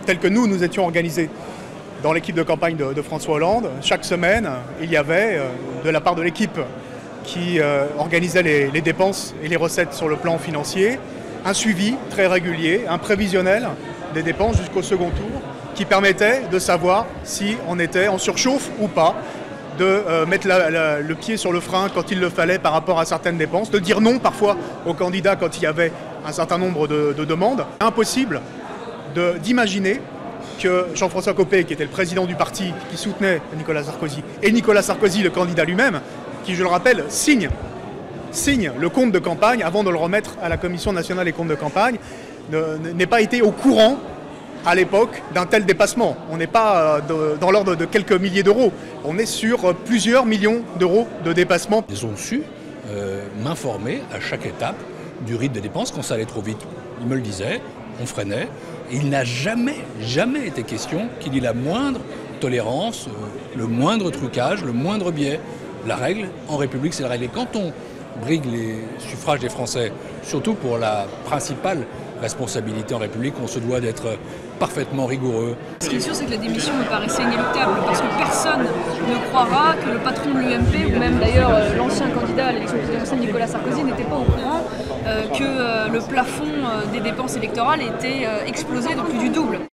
tel que nous étions organisés dans l'équipe de campagne de François Hollande, chaque semaine, il y avait, de la part de l'équipe qui organisait les dépenses et les recettes sur le plan financier, un suivi très régulier, un prévisionnel des dépenses jusqu'au second tour, qui permettait de savoir si on était en surchauffe ou pas, de mettre le pied sur le frein quand il le fallait par rapport à certaines dépenses, de dire non parfois aux candidats quand il y avait un certain nombre de demandes. Impossible d'imaginer que Jean-François Copé, qui était le président du parti qui soutenait Nicolas Sarkozy, et Nicolas Sarkozy, le candidat lui-même, qui, je le rappelle, signe le compte de campagne avant de le remettre à la Commission nationale des comptes de campagne, n'ait pas été au courant à l'époque d'un tel dépassement. On n'est pas dans l'ordre de quelques milliers d'euros, on est sur plusieurs millions d'euros de dépassement. Ils ont su m'informer à chaque étape du rythme des dépenses quand ça allait trop vite. Ils me le disaient, on freinait, et il n'a jamais été question qu'il y ait la moindre tolérance, le moindre trucage, le moindre biais. La règle, en République, c'est la règle. Et quand on brigue les suffrages des Français, surtout pour la principale responsabilité en République, on se doit d'être parfaitement rigoureux. Ce qui est sûr, c'est que la démission me paraissait inéluctable parce que personne ne croira que le patron de l'UMP, ou même d'ailleurs l'ancien candidat à l'élection présidentielle Nicolas Sarkozy, n'était pas au courant que le plafond des dépenses électorales était explosé de plus du double.